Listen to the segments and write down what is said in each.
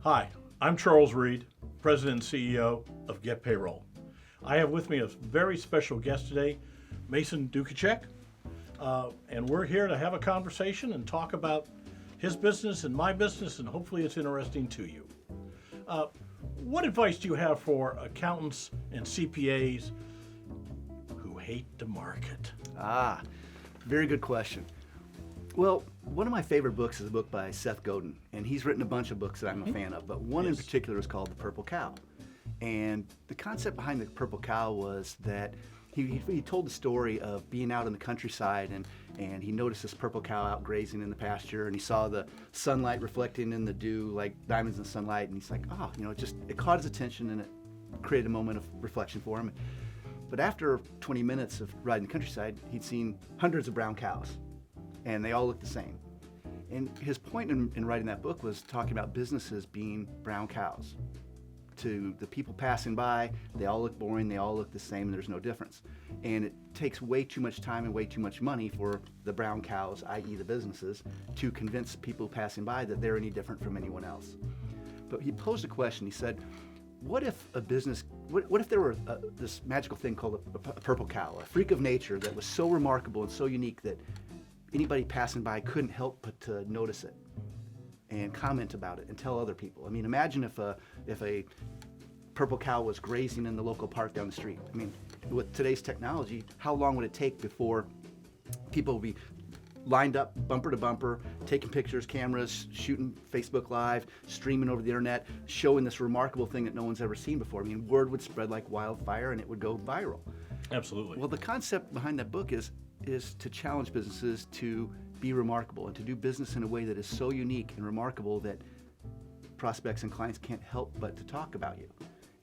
Hi, I'm Charles Reed, President and CEO of Get Payroll. I have with me a very special guest today, Mason Duchatschek, and we're here to have a conversation and talk about his business and my business, and hopefully it's interesting to you. What advice do you have for accountants and CPAs who hate the market? Very good question. Well, one of my favorite books is a book by Seth Godin, and he's written a bunch of books that I'm a fan of, but one in particular is called The Purple Cow. And the concept behind The Purple Cow was that he told the story of being out in the countryside, and he noticed this purple cow out grazing in the pasture, and he saw the sunlight reflecting in the dew like diamonds in the sunlight, and he's like, it caught his attention, and it created a moment of reflection for him. But after 20 minutes of riding the countryside, he'd seen hundreds of brown cows, and they all looked the same. And his point in writing that book was talking about businesses being brown cows. To the people passing by, they all look boring, they all look the same, and there's no difference. And it takes way too much time and way too much money for the brown cows, i.e. the businesses, to convince people passing by that they're any different from anyone else. But he posed a question. He said, what if a business, what if there were this magical thing called a purple cow, a freak of nature that was so remarkable and so unique that anybody passing by couldn't help but to notice it and comment about it and tell other people? I mean, imagine if a purple cow was grazing in the local park down the street. I mean, with today's technology, how long would it take before people would be lined up bumper to bumper, taking pictures, cameras, shooting Facebook Live, streaming over the internet, showing this remarkable thing that no one's ever seen before? I mean, word would spread like wildfire and it would go viral. Absolutely. Well, the concept behind that book is to challenge businesses to be remarkable and to do business in a way that is so unique and remarkable that prospects and clients can't help but to talk about you.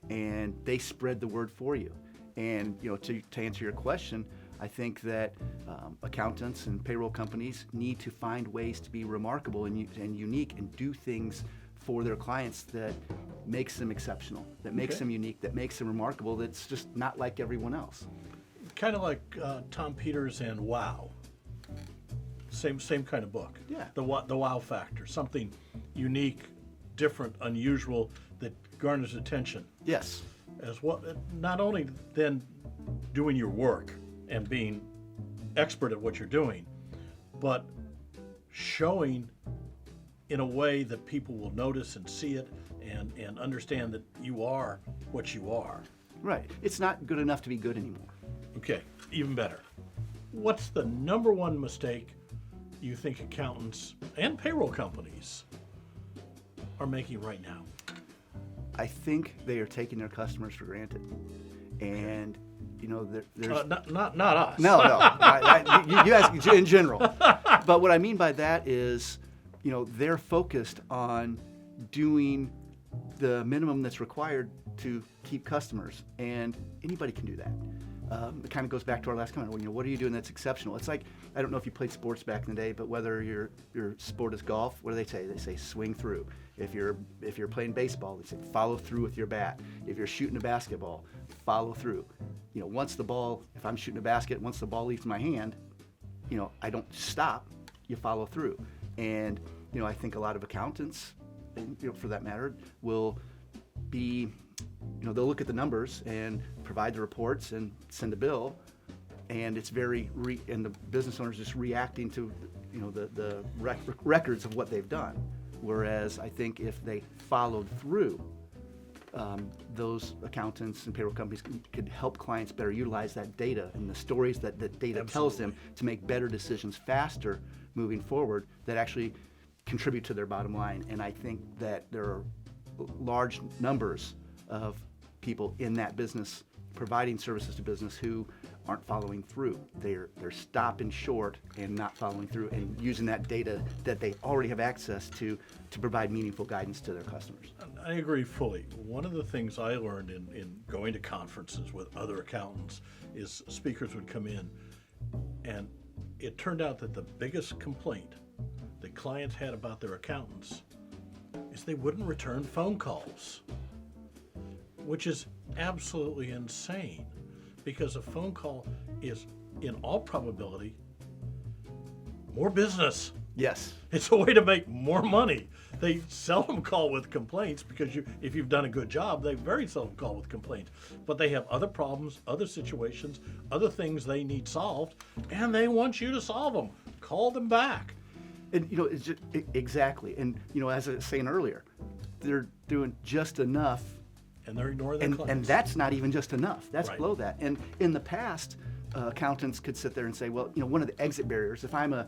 And they spread the word for you. And to answer your question, I think that accountants and payroll companies need to find ways to be remarkable and unique and do things for their clients that makes them exceptional, that makes them unique, that makes them remarkable, that's just not like everyone else. Kind of like Tom Peters and Wow. Same kind of book. Yeah. The wow factor, something unique, different, unusual that garners attention. Yes. As well, not only then doing your work and being expert at what you're doing, but showing in a way that people will notice and see it and understand that you are what you are. Right. It's not good enough to be good anymore. Okay, even better. What's the number one mistake you think accountants and payroll companies are making right now? I think they are taking their customers for granted. And, there's... Not us. No. You ask in general. But what I mean by that is, they're focused on doing the minimum that's required to keep customers. And anybody can do that. It kind of goes back to our last comment. What are you doing that's exceptional? It's like, I don't know if you played sports back in the day, but whether your sport is golf, what do they say? They say swing through. If you're playing baseball, they say follow through with your bat. If you're shooting a basketball, follow through. If I'm shooting a basket, once the ball leaves my hand, I don't stop. You follow through. And I think a lot of accountants, and, for that matter, will be. They'll look at the numbers and provide the reports and send a bill, and it's and the business owner's just reacting to, the records of what they've done. Whereas I think if they followed through, those accountants and payroll companies could help clients better utilize that data and the stories that data tells them to make better decisions faster moving forward that actually contribute to their bottom line. And I think that there are large numbers of people in that business providing services to business who aren't following through. They're stopping short and not following through and using that data that they already have access to provide meaningful guidance to their customers. I agree fully. One of the things I learned in going to conferences with other accountants is speakers would come in, and it turned out that the biggest complaint that clients had about their accountants is they wouldn't return phone calls, which is absolutely insane, because a phone call is, in all probability, more business Yes. It's a way to make more money. They seldom call with complaints because if you've done a good job, they very seldom call with complaints. But they have other problems, other situations, other things they need solved, and they want you to solve them. Call them back. And it's just, exactly. And as I was saying earlier, they're doing just enough, And they're ignoring their claims. and that's not even just enough. That's Right. below that. And in the past, accountants could sit there and say, well, one of the exit barriers, if I'm a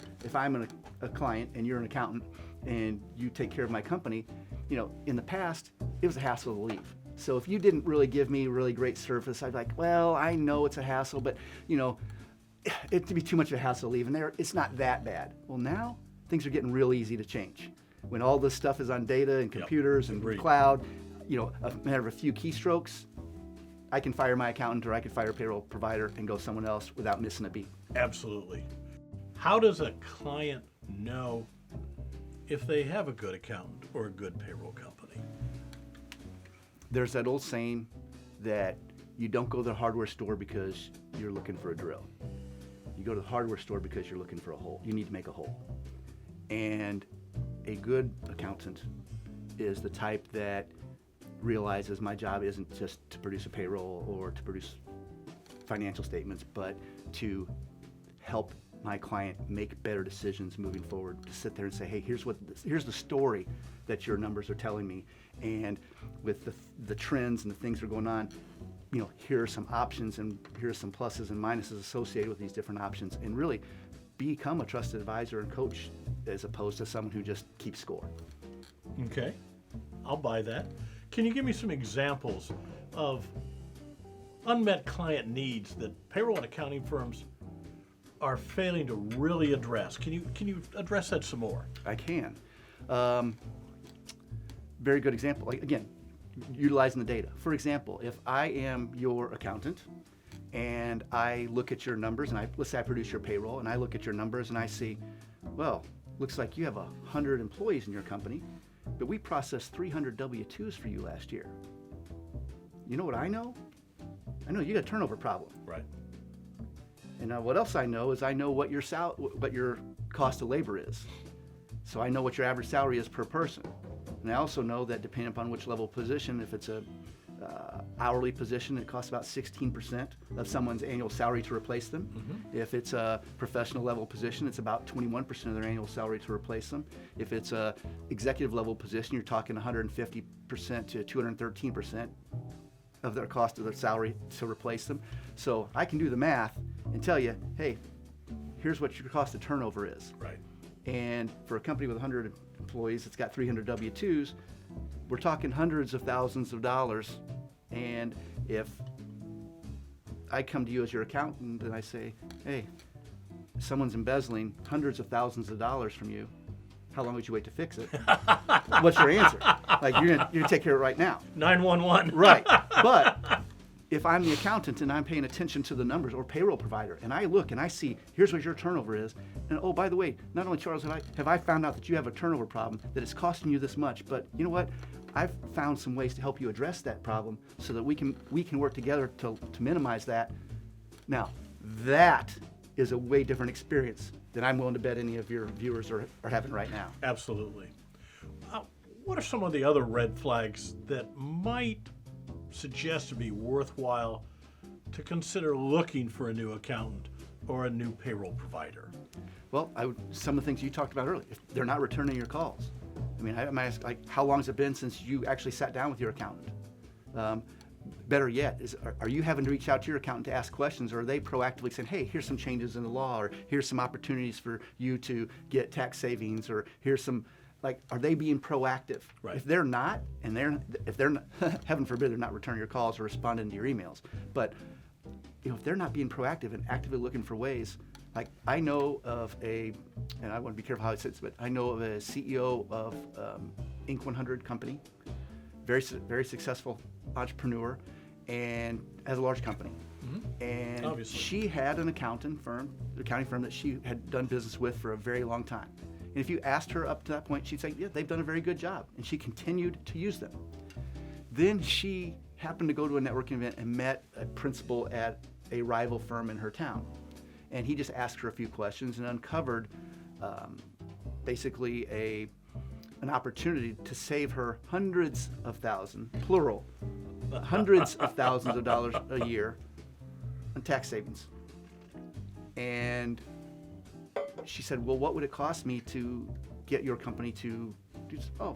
client and you're an accountant and you take care of my company, in the past it was a hassle to leave. So if you didn't really give me really great service, I'd be like, well, I know it's a hassle, but it'd be too much of a hassle to leave, and it's not that bad. Well, now things are getting real easy to change. When all this stuff is on data and computers and Agreed. cloud, a matter of a few keystrokes, I can fire my accountant or I can fire a payroll provider and go somewhere else without missing a beat. Absolutely. How does a client know if they have a good accountant or a good payroll company? There's that old saying that you don't go to the hardware store because you're looking for a drill. You go to the hardware store because you're looking for a hole. You need to make a hole. And a good accountant is the type that realizes my job isn't just to produce a payroll or to produce financial statements, but to help my client make better decisions moving forward. To sit there and say, hey, here's the story that your numbers are telling me, and with the trends and the things that are going on, here are some options and here are some pluses and minuses associated with these different options, and really become a trusted advisor and coach as opposed to someone who just keeps score. Okay, I'll buy that. Can you give me some examples of unmet client needs that payroll and accounting firms are failing to really address? Can you address that some more? I can. Very good example. Like, again, utilizing the data. For example, if I am your accountant and I look at your numbers, and let's say I produce your payroll, and I look at your numbers and I see, well, looks like you have 100 employees in your company, but we processed 300 W-2s for you last year. You know what I know? I know you got a turnover problem. Right. And what else I know is I know what your cost of labor is. So I know what your average salary is per person. And I also know that depending upon which level position, if it's a hourly position, it costs about 16% of someone's annual salary to replace them. Mm-hmm. If it's a professional level position, it's about 21% of their annual salary to replace them. If it's a executive level position, you're talking 150% to 213% of their cost of their salary to replace them. So I can do the math and tell you, hey, here's what your cost of turnover is. Right. And for a company with 100 employees that's got 300 W-2s, we're talking hundreds of thousands of dollars. And if I come to you as your accountant and I say, hey, someone's embezzling hundreds of thousands of dollars from you, how long would you wait to fix it? What's your answer? Like, you're gonna take care of it right now. 911. Right. But if I'm the accountant and I'm paying attention to the numbers, or payroll provider, and I look and I see, here's what your turnover is, and oh, by the way, not only, Charles, have I found out that you have a turnover problem, that it's costing you this much, but you know what? I've found some ways to help you address that problem so that we can work together to minimize that. Now, that is a way different experience than I'm willing to bet any of your viewers are having right now. Absolutely. What are some of the other red flags that might suggest to be worthwhile to consider looking for a new accountant or a new payroll provider? Well, some of the things you talked about earlier, if they're not returning your calls. I mean, I might ask, like, how long has it been since you actually sat down with your accountant? Better yet, are you having to reach out to your accountant to ask questions, or are they proactively saying, hey, here's some changes in the law, or here's some opportunities for you to get tax savings, or here's some, like, are they being proactive? Right. If they're not, and if they're not, heaven forbid, they're not returning your calls or responding to your emails, but if they're not being proactive and actively looking for ways, like, I know of and I want to be careful how it sits, but I know of a CEO of Inc. 100 company, very successful entrepreneur, and has a large company. Mm-hmm. And Obviously. She had an accounting firm that she had done business with for a very long time. And if you asked her up to that point, she'd say, yeah, they've done a very good job. And she continued to use them. Then she happened to go to a networking event and met a principal at a rival firm in her town. And he just asked her a few questions and uncovered basically an opportunity to save her hundreds of thousands, plural, hundreds of thousands of dollars a year on tax savings. And she said, well, what would it cost me to get your company to do this? Oh,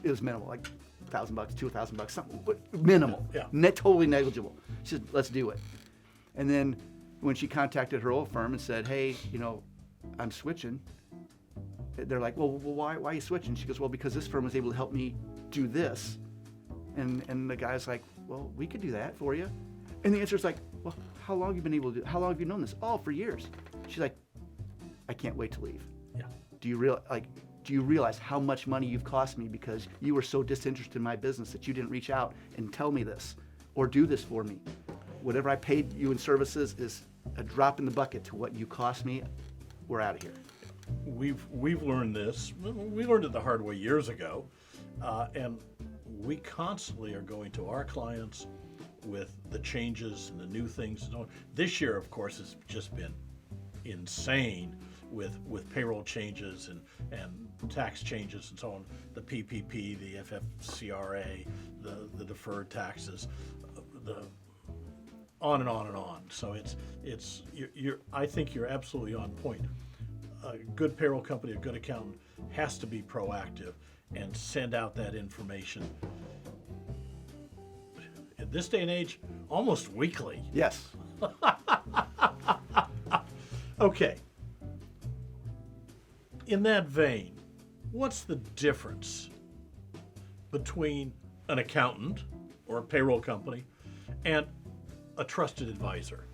it was minimal, like $1,000, $2,000, something, but minimal, Yeah. totally negligible. She said, let's do it. And then when she contacted her old firm and said, hey, I'm switching, they're like, well, why are you switching? She goes, well, because this firm was able to help me do this. And the guy's like, well, we could do that for you. And the answer's like, well, how long have you been able to do? How long have you known this? Oh, for years. She's like, I can't wait to leave. Yeah. Do you realize how much money you've cost me because you were so disinterested in my business that you didn't reach out and tell me this or do this for me? Whatever I paid you in services is a drop in the bucket to what you cost me. We're out of here. We've learned this. We learned it the hard way years ago, and we constantly are going to our clients with the changes and the new things. This year, of course, has just been insane with payroll changes and tax changes and so on. The PPP, the FFCRA, the deferred taxes, the on and on and on. So I think you're absolutely on point. A good payroll company, a good accountant has to be proactive and send out that information. In this day and age, almost weekly. Yes. Okay. In that vein, what's the difference between an accountant or a payroll company and a trusted advisor?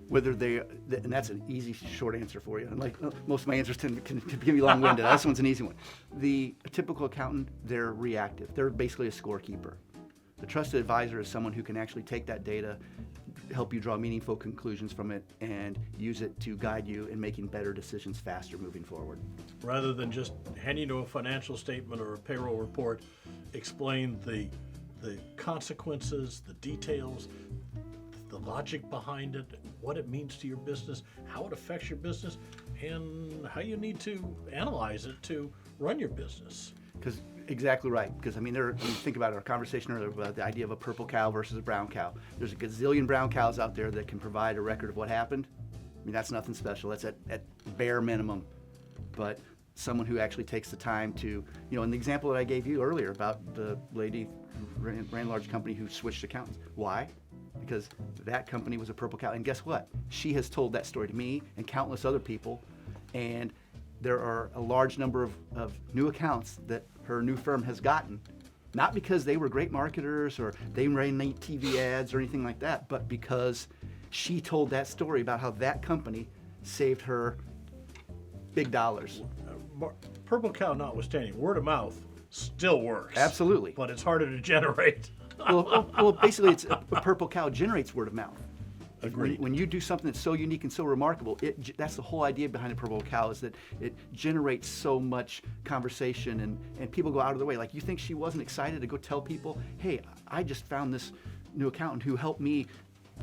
Whether and that's an easy, short answer for you. And like most of my answers can be long-winded. This one's an easy one. The typical accountant, they're reactive. They're basically a scorekeeper. The trusted advisor is someone who can actually take that data, help you draw meaningful conclusions from it, and use it to guide you in making better decisions faster moving forward. Rather than just handing you a financial statement or a payroll report, explain the consequences, the details, the logic behind it, what it means to your business, how it affects your business, and how you need to analyze it to run your business. Because exactly right. Because when you think about our conversation earlier about the idea of a purple cow versus a brown cow. There's a gazillion brown cows out there that can provide a record of what happened. That's nothing special. That's at bare minimum. But someone who actually takes the time to, in the example that I gave you earlier about the lady who ran a large company who switched accountants. Why? Because that company was a purple cow. And guess what? She has told that story to me and countless other people. And there are a large number of new accounts that her new firm has gotten, not because they were great marketers or they ran TV ads or anything like that, but because she told that story about how that company saved her big dollars. Purple cow notwithstanding, word of mouth still works. Absolutely. But it's harder to generate. Well, basically, it's a purple cow generates word of mouth. Agreed. When you do something that's so unique and so remarkable, that's the whole idea behind a purple cow, is that it generates so much conversation and people go out of their way. Like, you think she wasn't excited to go tell people, hey, I just found this new accountant who helped me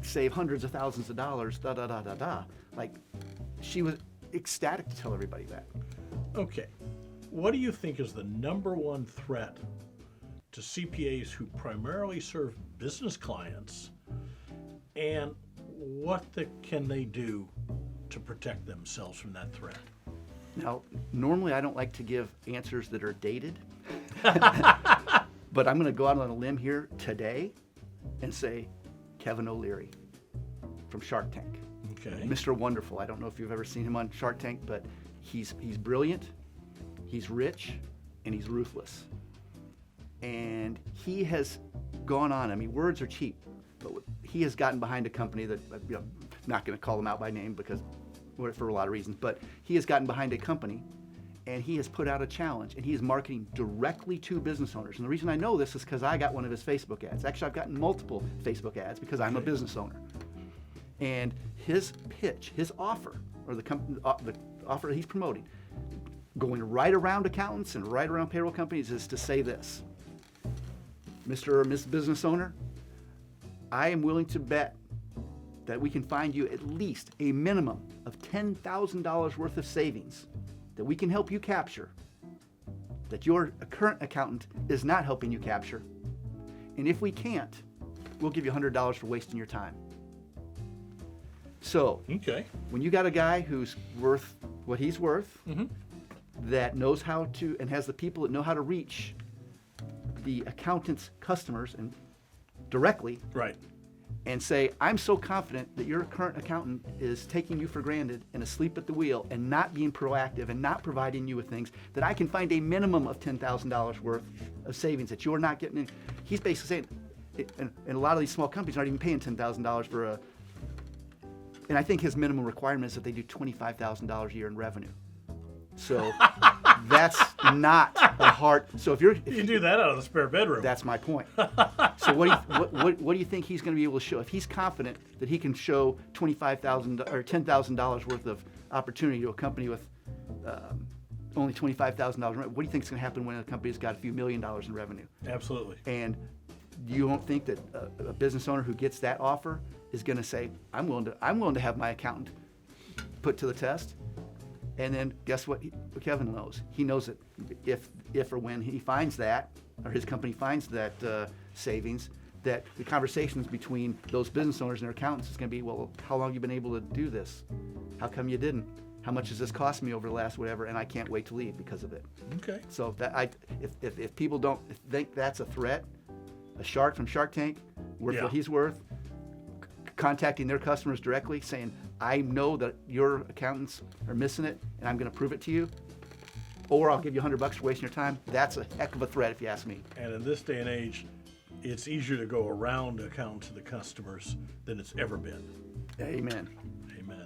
save hundreds of thousands of dollars, da da da da da. Like, she was ecstatic to tell everybody that. Okay. What do you think is the number one threat to CPAs who primarily serve business clients, and what can they do to protect themselves from that threat? Now, normally I don't like to give answers that are dated, but I'm going to go out on a limb here today and say Kevin O'Leary from Shark Tank. Okay. Mr. Wonderful. I don't know if you've ever seen him on Shark Tank, but he's brilliant, he's rich, and he's ruthless. And he has gone on, words are cheap, but he has gotten behind a company that, I'm not going to call them out by name because for a lot of reasons, but he has gotten behind a company and he has put out a challenge and he is marketing directly to business owners. And the reason I know this is because I got one of his Facebook ads. Actually, I've gotten multiple Facebook ads because I'm a business owner. And his pitch, his offer, or the offer he's promoting, going right around accountants and right around payroll companies, is to say this: Mr. or Ms. Business Owner, I am willing to bet that we can find you at least a minimum of $10,000 worth of savings that we can help you capture, that your current accountant is not helping you capture. And if we can't, we'll give you $100 for wasting your time. So, Okay. when you got a guy who's worth what he's worth, Mm-hmm. that knows how to, and has the people that know how to reach the accountant's customers and directly, Right. and say, I'm so confident that your current accountant is taking you for granted and asleep at the wheel and not being proactive and not providing you with things, that I can find a minimum of $10,000 worth of savings that you're not getting. He's basically saying, and a lot of these small companies aren't even paying $10,000 for a, and I think his minimum requirement is that they do $25,000 a year in revenue. So that's not a hard, so if You do that out of the spare bedroom. that's my point. So what do you think he's going to be able to show? If he's confident that he can show $25,000 or $10,000 worth of opportunity to a company with only $25,000, what do you think is going to happen when a company's got a few $1 million in revenue? Absolutely. And you don't think that a business owner who gets that offer is going to say, I'm willing to have my accountant put to the test? And then guess what Kevin knows? He knows that if or when he finds that, or his company finds that savings, that the conversations between those business owners and their accountants is going to be, well, how long have you been able to do this? How come you didn't? How much has this cost me over the last whatever? And I can't wait to leave because of it. Okay. So that if people don't think that's a threat, a shark from Shark Tank, worth Yeah. what he's worth, contacting their customers directly, saying, I know that your accountants are missing it, and I'm going to prove it to you, or I'll give you $100 for wasting your time. That's a heck of a threat, if you ask me. And in this day and age, it's easier to go around accountants to the customers than it's ever been. Amen. Amen.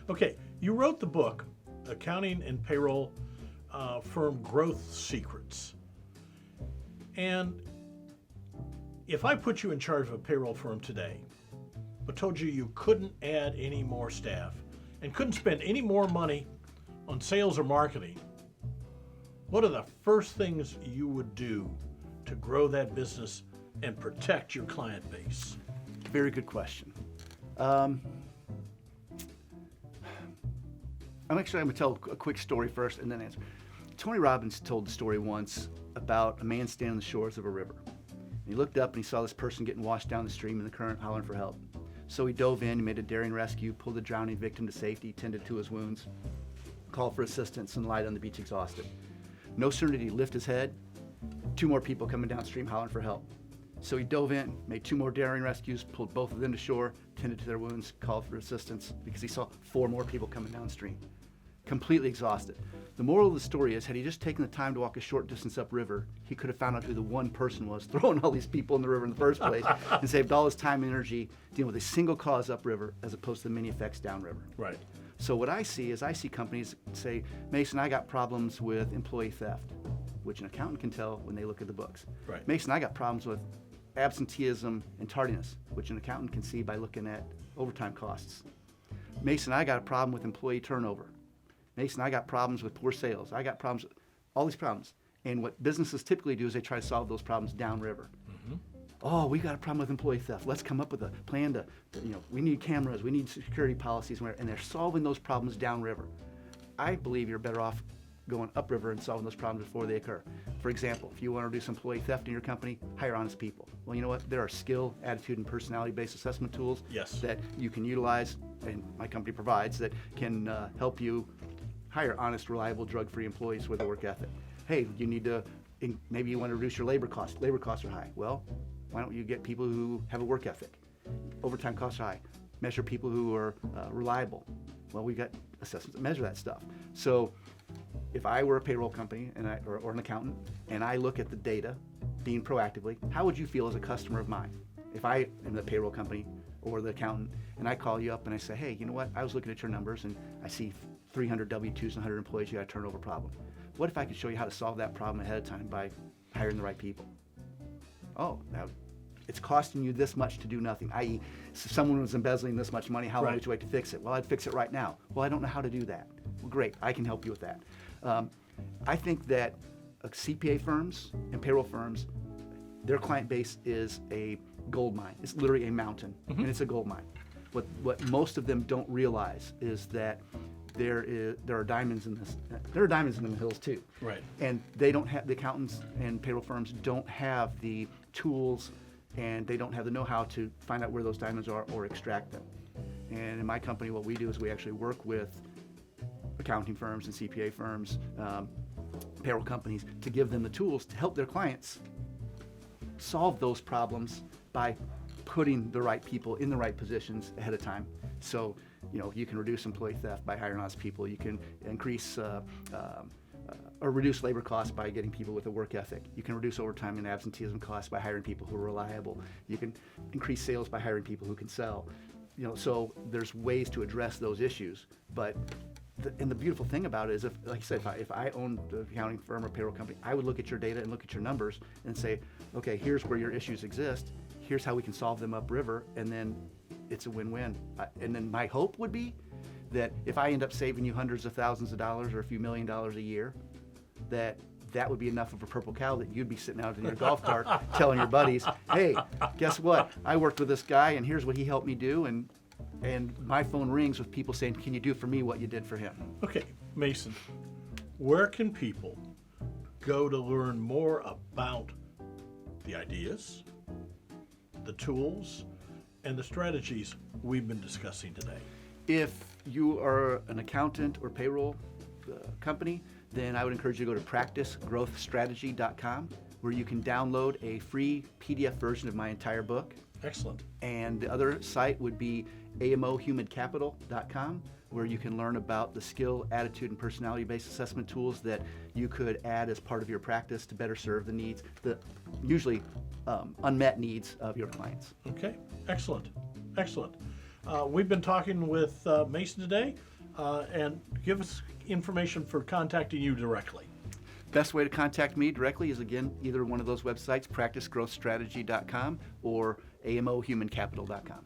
Okay, you wrote the book, Accounting and Payroll Firm Growth Secrets. And if I put you in charge of a payroll firm today, but told you you couldn't add any more staff and couldn't spend any more money on sales or marketing, what are the first things you would do to grow that business and protect your client base? Very good question. I'm going to tell a quick story first and then answer. Tony Robbins told the story once about a man standing on the shores of a river. He looked up and he saw this person getting washed down the stream in the current, hollering for help. So he dove in, he made a daring rescue, pulled the drowning victim to safety, tended to his wounds, called for assistance, and lied on the beach exhausted. No sooner did he lift his head, 2 more people coming downstream hollering for help. So he dove in, made 2 more daring rescues, pulled both of them to shore, tended to their wounds, called for assistance because he saw 4 more people coming downstream. Completely exhausted. The moral of the story is, had he just taken the time to walk a short distance upriver, he could have found out who the one person was throwing all these people in the river in the first place and saved all his time and energy dealing with a single cause upriver as opposed to the many effects downriver. Right. So what I see is companies say, Mason, I got problems with employee theft, which an accountant can tell when they look at the books. Right. Mason, I got problems with absenteeism and tardiness, which an accountant can see by looking at overtime costs. Mason, I got a problem with employee turnover. Mason, I got problems with poor sales. I got problems, all these problems. And what businesses typically do is they try to solve those problems downriver. Mm-hmm. Oh, we got a problem with employee theft. Let's come up with a plan to we need cameras, we need security policies, and they're solving those problems downriver. I believe you're better off going upriver and solving those problems before they occur. For example, if you want to reduce employee theft in your company, hire honest people. Well, you know what? There are skill, attitude, and personality-based assessment tools Yes. that you can utilize, and my company provides, that can help you hire honest, reliable, drug-free employees with a work ethic. Hey, you need to, maybe you want to reduce your labor costs. Labor costs are high. Well, why don't you get people who have a work ethic? Overtime costs are high. Measure people who are reliable. Well, we've got assessments that measure that stuff. So if I were a payroll company or an accountant, and I look at the data, being proactively, how would you feel as a customer of mine? If I am the payroll company or the accountant, and I call you up and I say, hey, you know what? I was looking at your numbers and I see 300 W-2s and 100 employees, you got a turnover problem. What if I could show you how to solve that problem ahead of time by hiring the right people? Oh, now it's costing you this much to do nothing, i.e. if someone was embezzling this much money, how long Right. would you wait to fix it? Well, I'd fix it right now. Well, I don't know how to do that. Well, great, I can help you with that. I think that CPA firms and payroll firms, their client base is a gold mine. It's literally a mountain, and it's a gold mine. What most of them don't realize is that there are diamonds in this. There are diamonds in the hills too. Right. And they don't have, the accountants and payroll firms don't have the tools, and they don't have the know-how to find out where those diamonds are or extract them. And in my company, what we do is we actually work with accounting firms and CPA firms, payroll companies, to give them the tools to help their clients solve those problems by putting the right people in the right positions ahead of time. So, you can reduce employee theft by hiring honest people. You can increase or reduce labor costs by getting people with a work ethic. You can reduce overtime and absenteeism costs by hiring people who are reliable. You can increase sales by hiring people who can sell. So there's ways to address those issues. But and the beautiful thing about it is, like you said, if I owned the accounting firm or payroll company, I would look at your data and look at your numbers and say, okay, here's where your issues exist. Here's how we can solve them upriver, and then it's a win-win. And then my hope would be that if I end up saving you hundreds of thousands of dollars or a few $1 million a year, that would be enough of a purple cow that you'd be sitting out in your golf cart telling your buddies, hey, guess what? I worked with this guy, and here's what he helped me do, and my phone rings with people saying, can you do for me what you did for him? Okay, Mason, where can people go to learn more about the ideas, the tools, and the strategies we've been discussing today? If you are an accountant or payroll company, then I would encourage you to go to practicegrowthstrategy.com, where you can download a free PDF version of my entire book. Excellent. And the other site would be amohumancapital.com, where you can learn about the skill, attitude, and personality-based assessment tools that you could add as part of your practice to better serve the needs, the usually unmet needs of your clients. Okay, excellent, excellent. We've been talking with Mason today, and give us information for contacting you directly. Best way to contact me directly is, again, either one of those websites, practicegrowthstrategy.com or amohumancapital.com.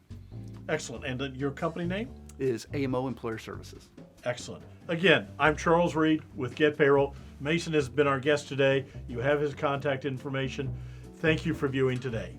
Excellent. And your company name? Is AMO Employer Services. Excellent. Again, I'm Charles Reed with Get Payroll. Mason has been our guest today. You have his contact information. Thank you for viewing today.